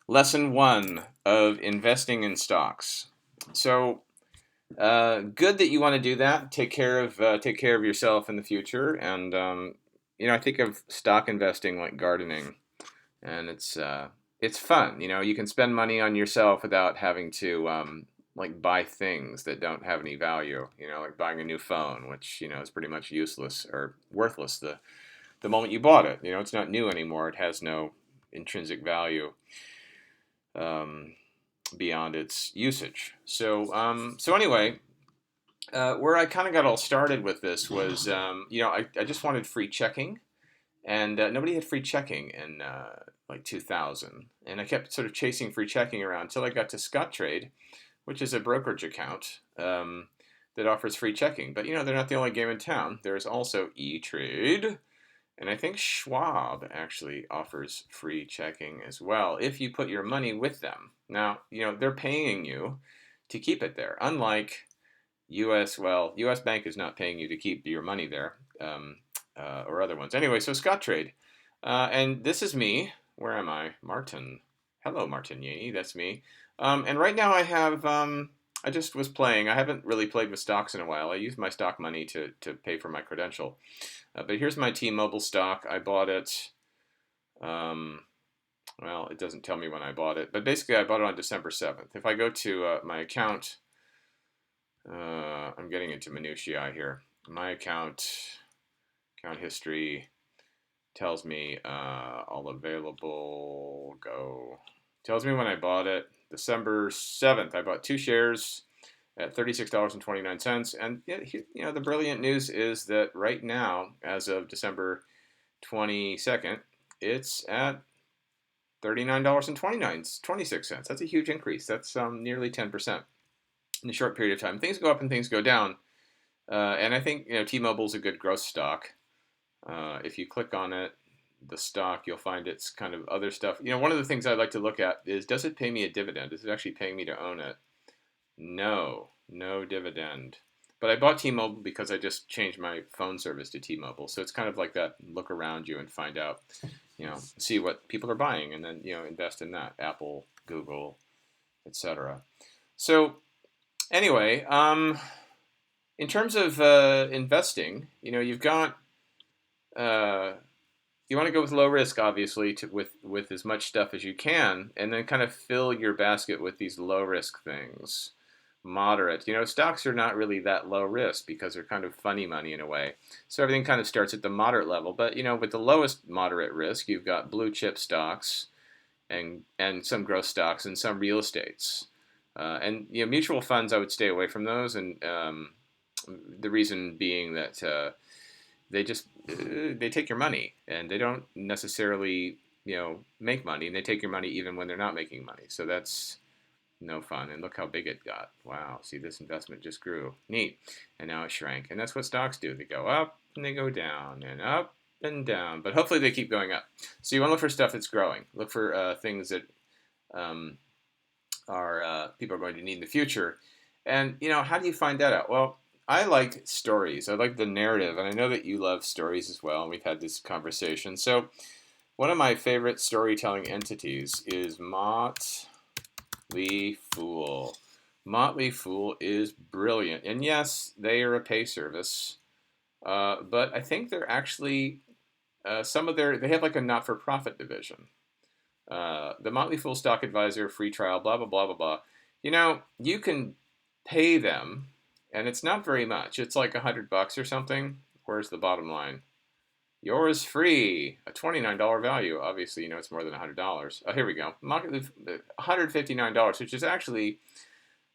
Lesson one of investing in stocks. So, good that you want to do that. Take care of yourself in the future. And I think of stock investing like gardening, and it's fun. You can spend money on yourself without having to like buy things that don't have any value. Like buying a new phone, which is pretty much useless or worthless the moment you bought it. It's not new anymore. It has no intrinsic value. Um, Beyond its usage. So anyway, where I kind of got all started with this was, I just wanted free checking, and nobody had free checking in like 2000, and I kept sort of chasing free checking around until I got to Scottrade, which is a brokerage account that offers free checking. But they're not the only game in town. There's also E-Trade. And I think Schwab actually offers free checking as well if you put your money with them. Now, they're paying you to keep it there. Unlike US Bank is not paying you to keep your money there, or other ones. Anyway, so Scottrade. And this is me. Where am I? Martin. Hello, Martin Yaney. That's me. And right now I just was playing. I haven't really played with stocks in a while. I used my stock money to pay for my credential. But here's my T-Mobile stock. I bought it. Well, it doesn't tell me when I bought it, but basically I bought it on December 7th. If I go to my account, I'm getting into minutiae here. My account history tells me all available. Go. Tells me when I bought it. December 7th. I bought 2 shares at $36.29. And the brilliant news is that right now, as of December 22nd, it's at $39.26. That's a huge increase. That's nearly 10% in a short period of time. Things go up and things go down. And I think T-Mobile's a good growth stock. If you click on it, the stock, you'll find it's kind of other stuff. One of the things I like to look at is, does it pay me a dividend? Is it actually paying me to own it? No dividend. But I bought T-Mobile because I just changed my phone service to T-Mobile. So it's kind of like that. Look around you and find out, see what people are buying, and then invest in that. Apple, Google, etc. So anyway, in terms of investing, you've got you want to go with low risk, obviously, with as much stuff as you can, and then kind of fill your basket with these low risk things. Moderate. Stocks are not really that low risk because they're kind of funny money in a way. So everything kind of starts at the moderate level. But with the lowest moderate risk, you've got blue chip stocks and some growth stocks and some real estates. And mutual funds, I would stay away from those. And the reason being that they take your money, and they don't necessarily make money, and they take your money even when they're not making money. So that's no fun. And look how big it got. Wow, see, this investment just grew. Neat. And now it shrank. And that's what stocks do. They go up and they go down and up and down. But hopefully they keep going up. So you want to look for stuff that's growing. Look for things that people are going to need in the future. And how do you find that out? Well, I like stories. I like the narrative, and I know that you love stories as well, and we've had this conversation. So one of my favorite storytelling entities is Motley Fool. Motley Fool is brilliant. And yes, they are a pay service, but I think they're actually, they have like a not-for-profit division. The Motley Fool Stock Advisor, free trial, blah, blah, blah, blah, blah. You can pay them, and it's not very much. It's like $100 or something. Where's the bottom line? Yours free, a $29 value. Obviously, it's more than $100. Oh, here we go. $159, which is actually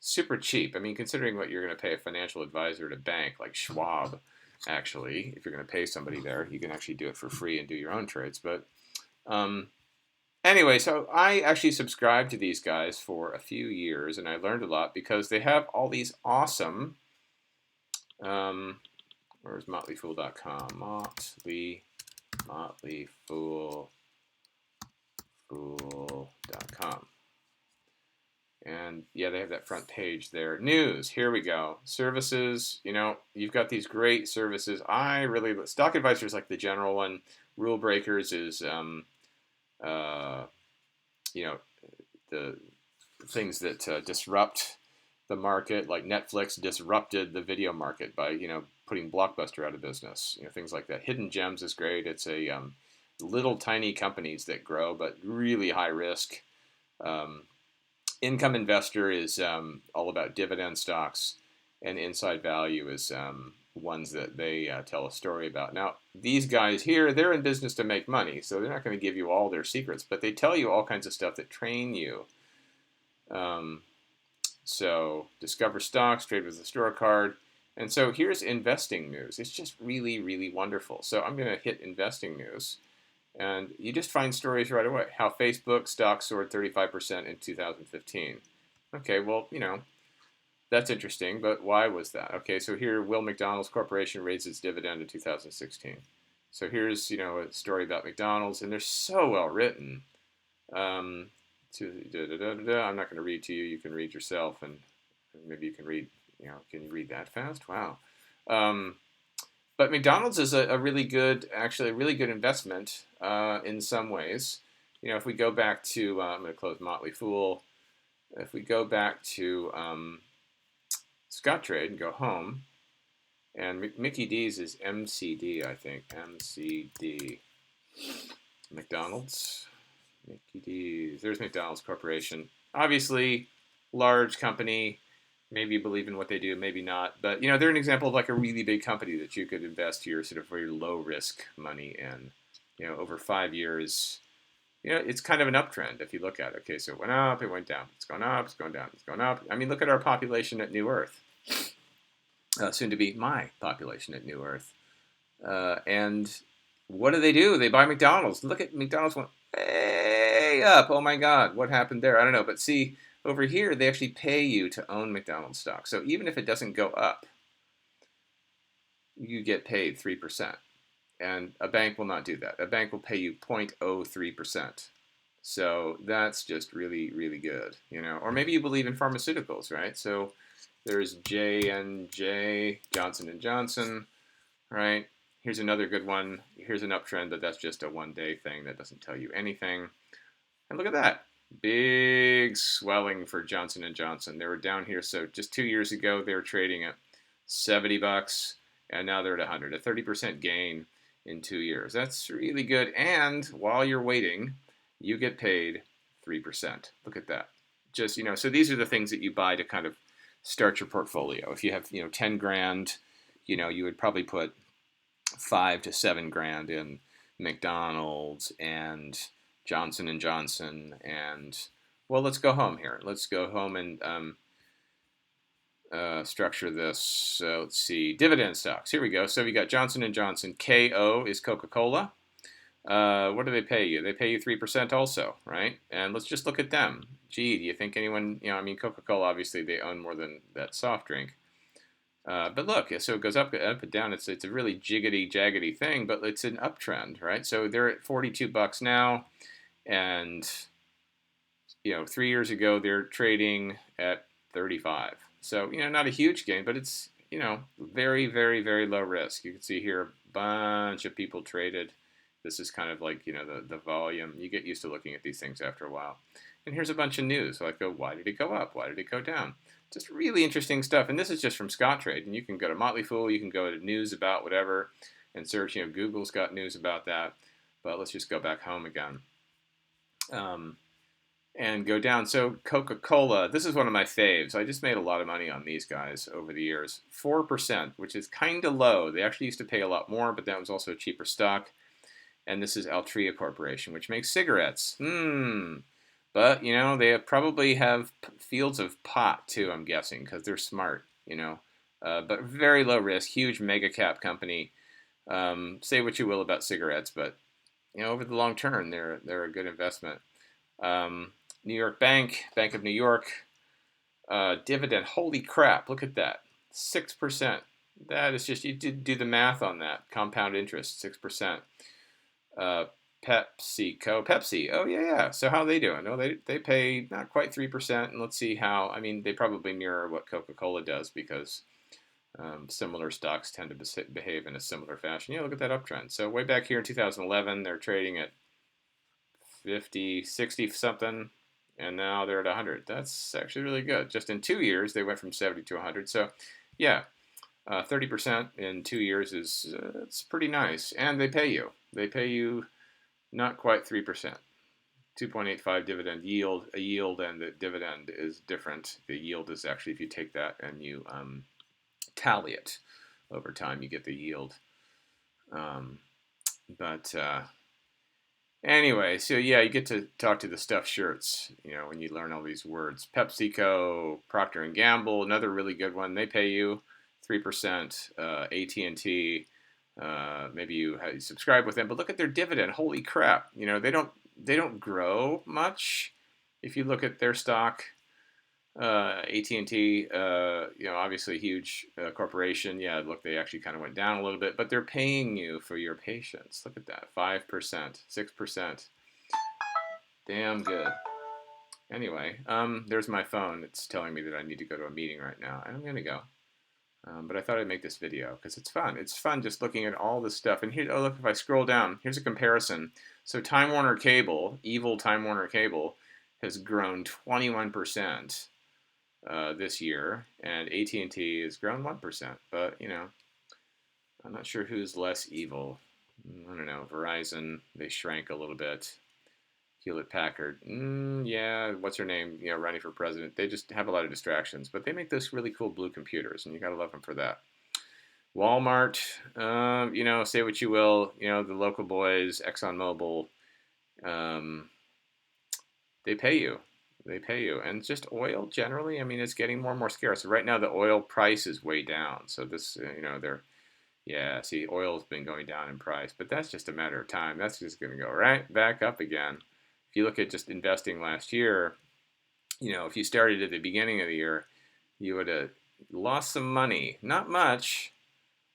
super cheap. I mean, considering what you're going to pay a financial advisor at a bank like Schwab, actually, if you're going to pay somebody there, you can actually do it for free and do your own trades. But anyway, so I actually subscribed to these guys for a few years, and I learned a lot because they have all these awesome. Where's motleyfool.com? Motleyfool.com. And yeah, they have that front page there. News, here we go. Services, you've got these great services. Stock Advisor is like the general one. Rule Breakers is you know, the things that disrupt the market, like Netflix disrupted the video market by putting Blockbuster out of business. Things like that. Hidden Gems is great. It's a little tiny companies that grow, but really high risk. Um, Income Investor is all about dividend stocks, and Inside Value is ones that they tell a story about. Now, these guys here, they're in business to make money, so they're not going to give you all their secrets, but they tell you all kinds of stuff that train you. So discover stocks, trade with the store card. And so here's investing news. It's just really, really wonderful. So I'm going to hit investing news. And you just find stories right away. How Facebook stock soared 35% in 2015. Okay, well, that's interesting, but why was that? Okay, so here, Will McDonald's Corporation raised its dividend in 2016. So here's, a story about McDonald's, and they're so well written. I'm not going to read to you. You can read yourself, and maybe you can read. Can you read that fast? Wow. But McDonald's is a really good, actually a really good investment in some ways. If we go back to, I'm going to close Motley Fool. If we go back to Scottrade and go home, and Mickey D's is MCD, I think. MCD. McDonald's. Mickey D's. There's McDonald's Corporation. Obviously, large company. Maybe you believe in what they do, maybe not. But, they're an example of like a really big company that you could invest your sort of very low risk money in. Over 5 years, it's kind of an uptrend if you look at it. Okay, so it went up, it went down. It's going up, it's going down, it's going up. I mean, look at our population at New Earth. Soon to be my population at New Earth. And what do? They buy McDonald's. Look at McDonald's went way up. Oh my God, what happened there? I don't know. But see, over here, they actually pay you to own McDonald's stock. So even if it doesn't go up, you get paid 3%. And a bank will not do that. A bank will pay you 0.03%. So that's just really, really good, Or maybe you believe in pharmaceuticals, right? So there's J&J, Johnson & Johnson, right? Here's another good one. Here's an uptrend, but that's just a one-day thing that doesn't tell you anything. And look at that. Big swelling for Johnson & Johnson. They were down here, so just 2 years ago, they were trading at $70, and now they're at 100, a 30% gain in 2 years. That's really good, and while you're waiting, you get paid 3%. Look at that. Just, so these are the things that you buy to kind of start your portfolio. If you have, 10 grand, you would probably put 5 to 7 grand in McDonald's and Johnson & Johnson, and, well, let's go home here. Let's go home and structure this. So let's see, dividend stocks. Here we go. So we got Johnson & Johnson. KO is Coca-Cola. What do they pay you? They pay you 3% also, right? And let's just look at them. Gee, do you think anyone, Coca-Cola, obviously, they own more than that soft drink. But look, so it goes up and down. It's a really jaggedy thing, but it's an uptrend, right? So they're at $42 now, and 3 years ago they're trading at 35. So not a huge gain, but it's very, very, very low risk. You can see here a bunch of people traded. This is kind of like the volume. You get used to looking at these things after a while. And here's a bunch of news. So I go, why did it go up? Why did it go down? Just really interesting stuff. And this is just from Scottrade. And you can go to Motley Fool. You can go to news about whatever and search. Google's got news about that. But let's just go back home again. And go down. So Coca-Cola, this is one of my faves. I just made a lot of money on these guys over the years. 4%, which is kind of low. They actually used to pay a lot more, but that was also a cheaper stock. And this is Altria Corporation, which makes cigarettes. But, they probably have fields of pot, too, I'm guessing, because they're smart, But very low risk, huge mega cap company. Say what you will about cigarettes, but, over the long term, they're a good investment. New York Bank, Bank of New York, dividend. Holy crap, look at that. 6%. That is just, you did do the math on that. Compound interest, 6%. PepsiCo, Pepsi. Oh yeah. So how are they doing? Oh, they pay not quite 3%, and let's see how. I mean, they probably mirror what Coca-Cola does because similar stocks tend to behave in a similar fashion. Look at that uptrend. So way back here in 2011, they're trading at 50, 60 something, and now they're at 100. That's actually really good. Just in 2 years, they went from 70 to 100. So, yeah, 30% in 2 years is it's pretty nice. And they pay you. They pay you not quite 3%. 2.85 dividend yield. A yield and the dividend is different. The yield is actually if you take that and you tally it over time, you get the yield. But anyway, so yeah, you get to talk to the stuffed shirts, when you learn all these words. PepsiCo, Procter and Gamble, another really good one. They pay you 3%. AT&T, maybe you subscribe with them, but look at their dividend. Holy crap! They don't grow much. If you look at their stock, AT&T, obviously a huge corporation. Yeah, look, they actually kind of went down a little bit, but they're paying you for your patience. Look at that, 5%, 6%. Damn good. Anyway, there's my phone. It's telling me that I need to go to a meeting right now, and I'm going to go. But I thought I'd make this video because it's fun. It's fun just looking at all this stuff. And here, oh look, if I scroll down, here's a comparison. So Time Warner Cable, evil Time Warner Cable, has grown 21%. This year, and AT&T has grown 1%. But I'm not sure who's less evil. I don't know. Verizon, they shrank a little bit. Hewlett Packard, yeah, what's her name? Running for president. They just have a lot of distractions, but they make those really cool blue computers, and you gotta love them for that. Walmart, say what you will. The local boys, ExxonMobil, they pay you. They pay you. And just oil generally, it's getting more and more scarce. Right now, the oil price is way down. So this, see, oil's been going down in price, but that's just a matter of time. That's just going to go right back up again. If you look at just investing last year, if you started at the beginning of the year, you would have lost some money. Not much,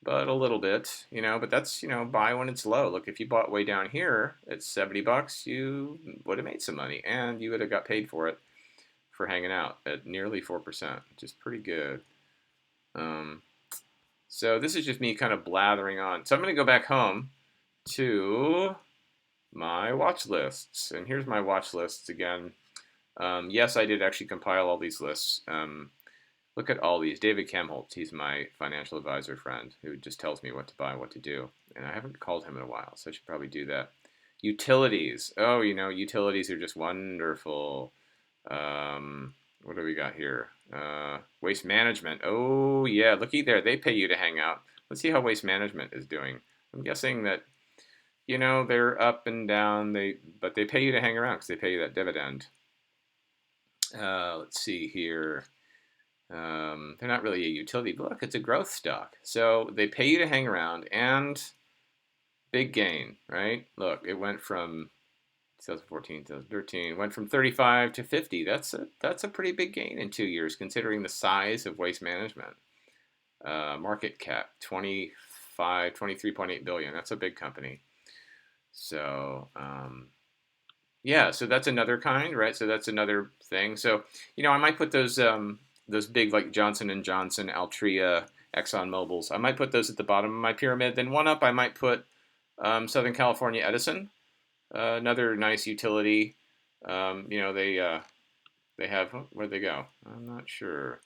but a little bit, but that's, buy when it's low. Look, if you bought way down here at 70 bucks, you would have made some money and you would have got paid for it for hanging out at nearly 4%, which is pretty good. So this is just me kind of blathering on. So I'm going to go back home to my watch lists. And here's my watch lists again. Yes, I did actually compile all these lists. Look at all these. David Kamholtz, he's my financial advisor friend who just tells me what to buy and what to do. And I haven't called him in a while, so I should probably do that. Utilities. Oh, utilities are just wonderful. What do we got here? Waste management. Oh, yeah, looky there. They pay you to hang out. Let's see how waste management is doing. I'm guessing that, they're up and down, but they pay you to hang around because they pay you that dividend. Let's see here. They're not really a utility, but look, it's a growth stock. So they pay you to hang around and big gain, right? Look, it went from 2014, 2013, went from 35 to 50. That's a pretty big gain in 2 years, considering the size of waste management. Market cap, 23.8 billion. That's a big company. So, yeah, so that's another kind, right? So that's another thing. So, I might put those big like Johnson & Johnson, Altria, ExxonMobil's. I might put those at the bottom of my pyramid. Then one up, I might put Southern California Edison, another nice utility. They have, where'd they go? I'm not sure.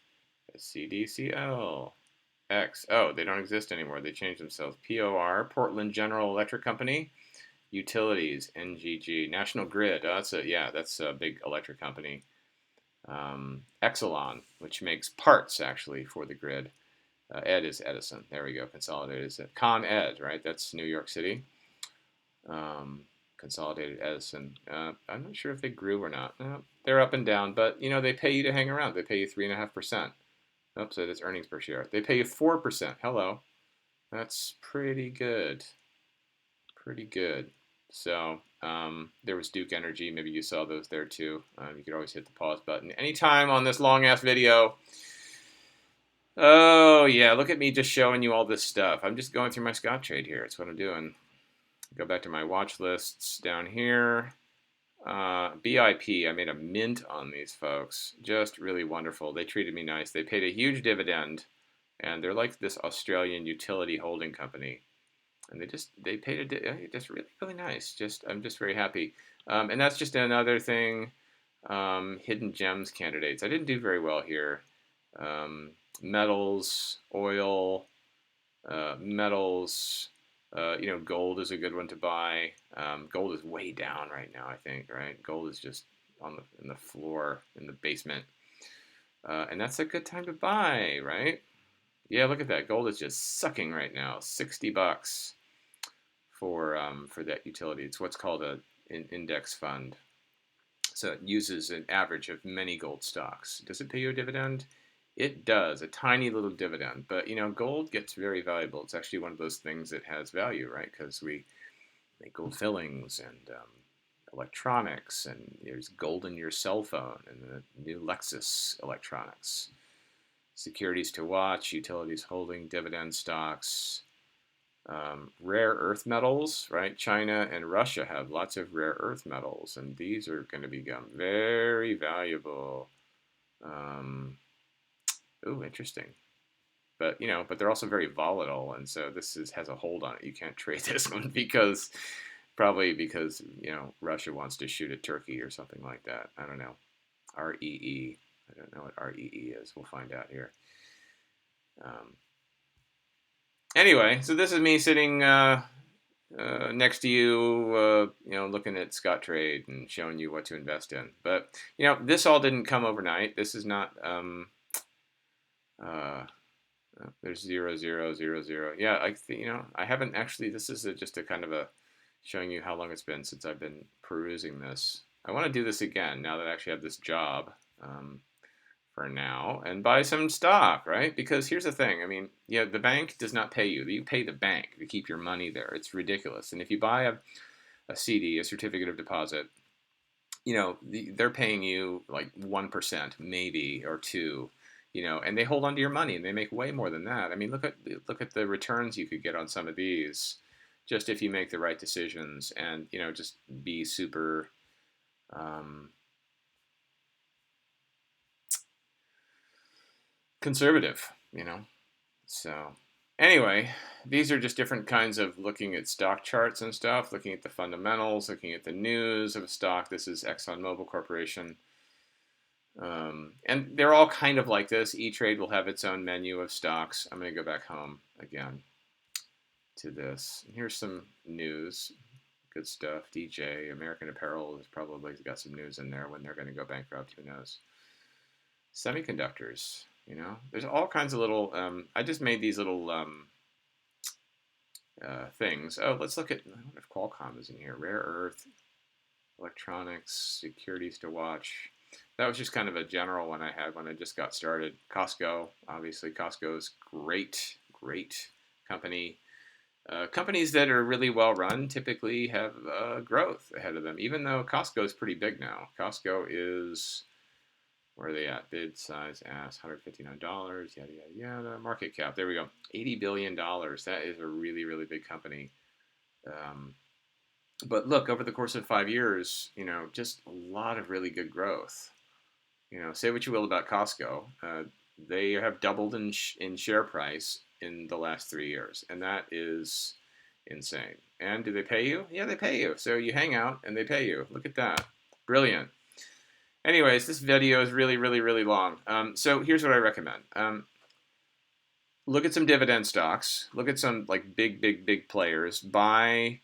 CDCL, X. Oh, they don't exist anymore. They changed themselves. POR, Portland General Electric Company. Utilities, NGG, National Grid. Oh, that's a big electric company. Exelon, which makes parts actually for the grid. Ed is Edison. There we go. Consolidated is Con Ed, right? That's New York City. Consolidated Edison. I'm not sure if they grew or not. They're up and down, but they pay you to hang around. They pay you 3.5%. Oops, so that's earnings per share. They pay you 4%. Hello, that's pretty good. Pretty good. So there was Duke Energy. Maybe you saw those there too. You could always hit the pause button anytime on this long ass video. Oh yeah, look at me just showing you all this stuff. I'm just going through my Scottrade here. That's what I'm doing. Go back to my watch lists down here. BIP, I made a mint on these folks. Just really wonderful. They treated me nice. They paid a huge dividend, and they're like this Australian utility holding company. And they paid just really, really nice. I'm just very happy. And that's just another thing. Hidden gems candidates. I didn't do very well here. Um, metals, oil, metals. Gold is a good one to buy. Gold is way down right now, I think. Right, gold is just in the floor in the basement, and that's a good time to buy, right? Yeah, look at that. Gold is just sucking right now. $60 for that utility. It's what's called an index fund. So it uses an average of many gold stocks. Does it pay you a dividend? It does, a tiny little dividend. But gold gets very valuable. It's actually one of those things that has value, right? Because we make gold fillings and electronics, and there's gold in your cell phone and the new Lexus electronics. Securities to watch, utilities holding, dividend stocks, rare earth metals, right? China and Russia have lots of rare earth metals, and these are going to become very valuable. Um, Interesting. But they're also very volatile, and so has a hold on it. You can't trade this one probably because Russia wants to shoot at Turkey or something like that. I don't know. REE. I don't know what REE is. We'll find out here. Um, anyway, so this is me sitting next to you, looking at Scottrade and showing you what to invest in. But this all didn't come overnight. This is not. There's 0, 0, 0, 0. Yeah, I haven't actually. This is just a kind of a showing you how long it's been since I've been perusing this. I want to do this again now that I actually have this job. For now, and buy some stock, right? Because here's the thing. I mean, the bank does not pay you. You pay the bank to keep your money there. It's ridiculous. And if you buy a CD, a certificate of deposit, they're paying you like 1% maybe or 2, and they hold on to your money and they make way more than that. I mean, look at the returns you could get on some of these just if you make the right decisions and, just be super conservative, So anyway, these are just different kinds of looking at stock charts and stuff, looking at the fundamentals, looking at the news of a stock. This is ExxonMobil Corporation. And they're all kind of like this. E-Trade will have its own menu of stocks. I'm going to go back home again to this. Here's some news. Good stuff. DJ, American Apparel has probably got some news in there when they're going to go bankrupt. Who knows? Semiconductors. There's all kinds of little. I just made these little things. Oh, let's look at. I wonder if Qualcomm is in here. Rare earth, electronics, securities to watch. That was just kind of a general one I had when I just got started. Costco, obviously, Costco's great company. Companies that are really well run typically have growth ahead of them, even though Costco is pretty big now. Costco is. Where are they at? Bid size ask $159, yada, yada, yada. Market cap, there we go. $80 billion. That is a really, really big company. But look, over the course of 5 years, just a lot of really good growth. Say what you will about Costco. They have doubled in share price in the last 3 years. And that is insane. And do they pay you? Yeah, they pay you. So you hang out and they pay you. Look at that. Brilliant. Anyways, this video is really, really, really long. So here's what I recommend. Look at some dividend stocks. Look at some like big players. Buy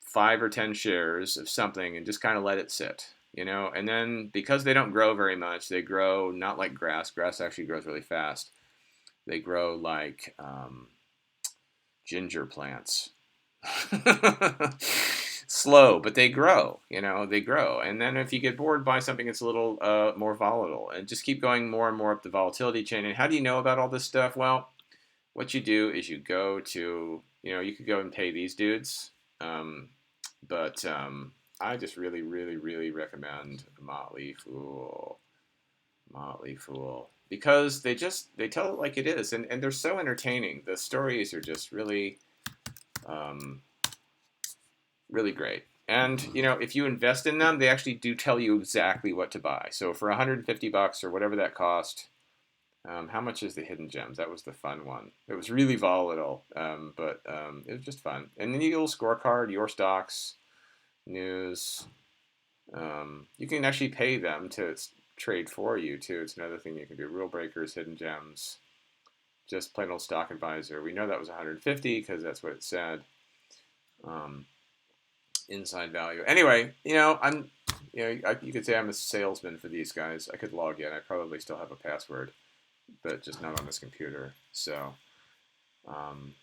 5 or 10 shares of something and just kind of let it sit. And then because they don't grow very much, they grow not like grass. Grass actually grows really fast. They grow like ginger plants. Slow, but they grow, they grow. And then if you get bored, buy something that's a little more volatile and just keep going more and more up the volatility chain. And how do you know about all this stuff? Well, what you do is you go to, you could go and pay these dudes. But I just really, really, really recommend Motley Fool. Because they tell it like it is. And they're so entertaining. The stories are just really, really great. And, if you invest in them, they actually do tell you exactly what to buy. So for $150 or whatever that cost, how much is the Hidden Gems? That was the fun one. It was really volatile, but it was just fun. And then you get a little scorecard, your stocks, news. You can actually pay them to trade for you too. It's another thing you can do. Rule breakers, hidden gems, just plain old stock advisor. We know that was 150 because that's what it said. Um, inside value. Anyway, you could say I'm a salesman for these guys. I could log in. I probably still have a password, but just not on this computer. So, um,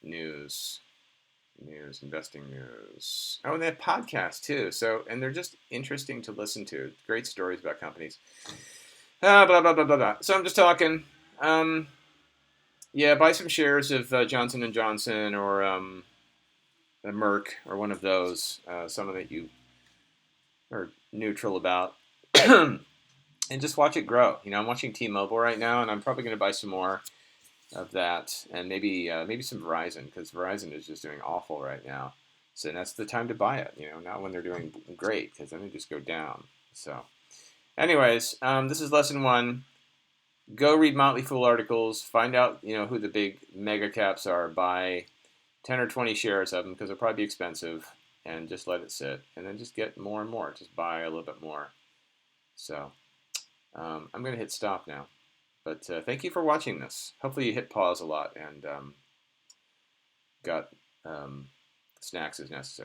news, investing news. Oh, and they have podcasts too. So, and they're just interesting to listen to. Great stories about companies. Blah blah blah blah blah. So I'm just talking. Um, yeah, buy some shares of Johnson and Johnson or Merck or one of those. Some that you are neutral about. And just watch it grow. I'm watching T-Mobile right now, and I'm probably going to buy some more of that, and maybe some Verizon because Verizon is just doing awful right now. So that's the time to buy it. Not when they're doing great because then they just go down. So, anyways, this is lesson one. Go read Motley Fool articles. Find out who the big mega caps are. Buy 10 or 20 shares of them because they'll probably be expensive, and just let it sit, and then just get more and more. Just buy a little bit more. So. I'm going to hit stop now. But thank you for watching this. Hopefully you hit pause a lot and got snacks as necessary.